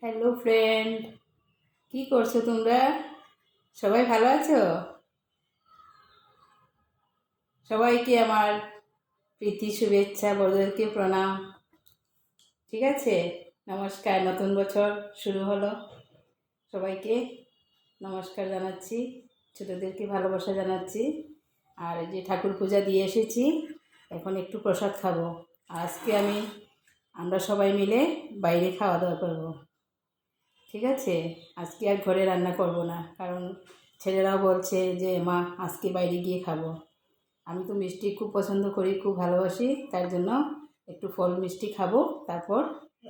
Hello friend, কি করছো তোমরা? সবাই ভালো আছো? সবাইকে আমার প্রীতি শুভেচ্ছা, বড়দেরকে প্রণাম। ঠিক আছে, নমস্কার। নতুন বছর শুরু হলো, সবাইকে নমস্কার জানাচ্ছি, ছোটোদেরকে ভালোবাসা জানাচ্ছি। আর এই যে ঠাকুর পূজা দিয়ে এসেছি, এখন একটু প্রসাদ খাবো। আজকে আমরা সবাই মিলে বাইরে খাওয়া দাওয়া করবো। ঠিক আছে, আজকে আর ঘরে রান্না করব না, কারণ ছেলেরাও বলছে যে মা আজকে বাইরে গিয়ে খাবো। আমি তো মিষ্টি খুব পছন্দ করি, খুব ভালোবাসি, তার জন্য একটু ফল মিষ্টি খাবো, তারপর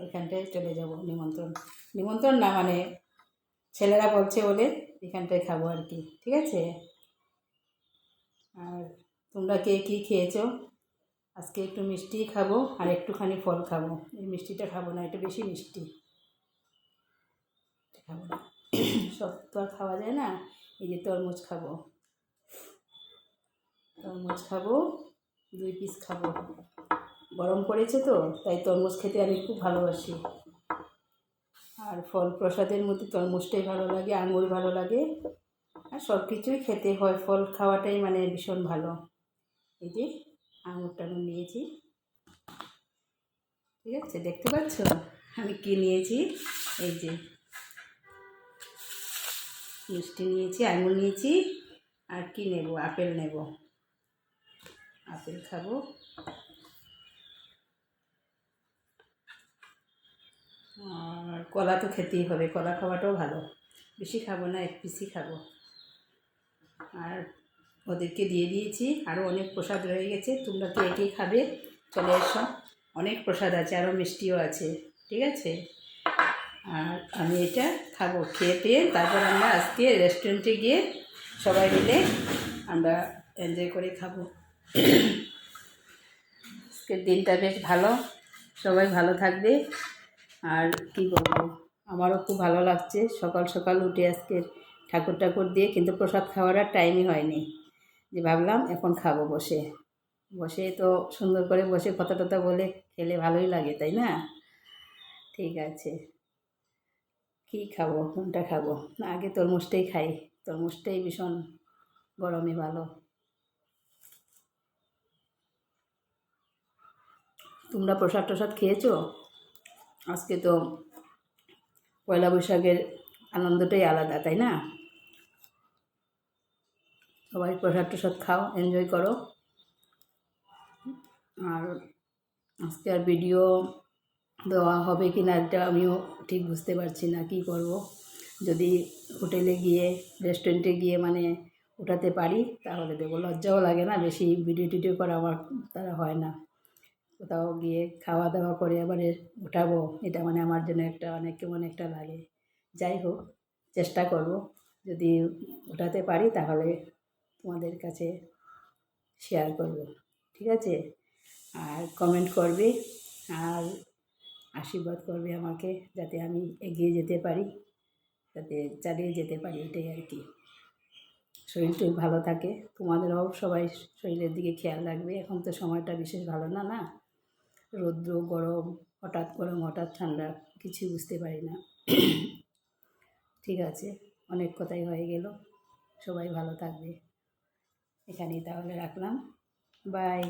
ওইখানটায় চলে যাব। নিমন্ত্রণ নিমন্ত্রণ না, মানে ছেলেরা বলছে বলে এখানটায় খাবো আর কি। ঠিক আছে, আর তোমরা কে কী খেয়েছো? আজকে একটু মিষ্টি খাবো আর একটুখানি ফল খাবো। এই মিষ্টিটা খাবো না, এটা বেশি মিষ্টি, খাবো না। সব তো আর খাওয়া যায় না। এই যে তরমুজ খাবো, তরমুজ খাবো, 2 পিস খাবো। গরম পড়েছে তো, তাই তরমুজ খেতে আমি খুব ভালোবাসি। আর ফল প্রসাদের মধ্যে তরমুজটাই ভালো লাগে, আঙুর ভালো লাগে, আর সব কিছুই খেতে হয়। ফল খাওয়াটাই মানে ভীষণ ভালো। এই যে আঙুরটা আমি নিয়েছি, ঠিক আছে, দেখতে পাচ্ছ আমি কি নিয়েছি? এই যে মিষ্টি নিয়েছি, আঙুর নিয়েছি, আর কি নেব? আপেল নেব, আপেল খাবো। আর কলা তো খেতেই হবে, কলা খাওয়াটাও ভালো। বেশি খাবো না, 1 পিসই খাবো। আর ওদেরকে দিয়ে দিয়েছি, আরও অনেক প্রসাদ রয়ে গেছে। তোমরা তো একেই খাবে, চলে এসো। অনেক প্রসাদ আছে, আরও মিষ্টিও আছে। ঠিক আছে, আর আমি এটা খাবো। খেয়ে পেয়ে তারপর আমরা আজকে রেস্টুরেন্টে গিয়ে সবাই মিলে আমরা এনজয় করে খাবো। আজকের দিনটা বেশ ভালো, সবাই ভালো থাকবে। আর কি বলবো, আমারও খুব ভালো লাগছে। সকাল সকাল উঠে আজকে ঠাকুর দিয়ে, কিন্তু প্রসাদ খাওয়ার আর টাইমই হয়নি, যে ভাবলাম এখন খাবো বসে বসে। তো সুন্দর করে বসে কথা টথা বলে খেলে ভালোই লাগে, তাই না? ঠিক আছে, কী খাবো, কোনটা খাবো? না, আগে তরমুজটাই খাই। তরমুজটাই ভীষণ গরমে ভালো। তোমরা প্রসাদ টসাদ খেয়েছো? আজকে তো পয়লা বৈশাখের আনন্দটাই আলাদা, তাই না? সবাই প্রসাদ টসাদ খাও, এনজয় করো। আর আজকে আর ভিডিও দেওয়া হবে কি না এটা আমিও ঠিক বুঝতে পারছি না, কি করব। যদি হোটেলে গিয়ে, রেস্টুরেন্টে গিয়ে মানে ওঠাতে পারি তাহলে দেবো। লজ্জাও লাগে না, বেশি ভিডিও টিডিও করা আমার দ্বারা হয় না। কোথাও গিয়ে খাওয়া দাওয়া করে আবার ওঠাবো, এটা মানে আমার জন্য একটা অনেক কেমন একটা লাগে। যাই হোক, চেষ্টা করব, যদি ওঠাতে পারি তাহলে তোমাদের কাছে শেয়ার করব। ঠিক আছে, আর কমেন্ট করবে, আর আশীর্বাদ করবে আমাকে, যাতে আমি এগিয়ে যেতে পারি, যাতে চালিয়ে যেতে পারি, এটাই আর কি। শরীরটা ভালো থাকে, তোমাদেরও সবাই শরীরের দিকে খেয়াল রাখবে। এখন তো সময়টা বিশেষ ভালো না, না, রৌদ্র গরম, হঠাৎ গরম হঠাৎ ঠান্ডা, কিছু বুঝতে পারি না। ঠিক আছে, অনেক কথাই হয়ে গেল। সবাই ভালো থাকবে, এখানেই তাহলে রাখলাম, বাই।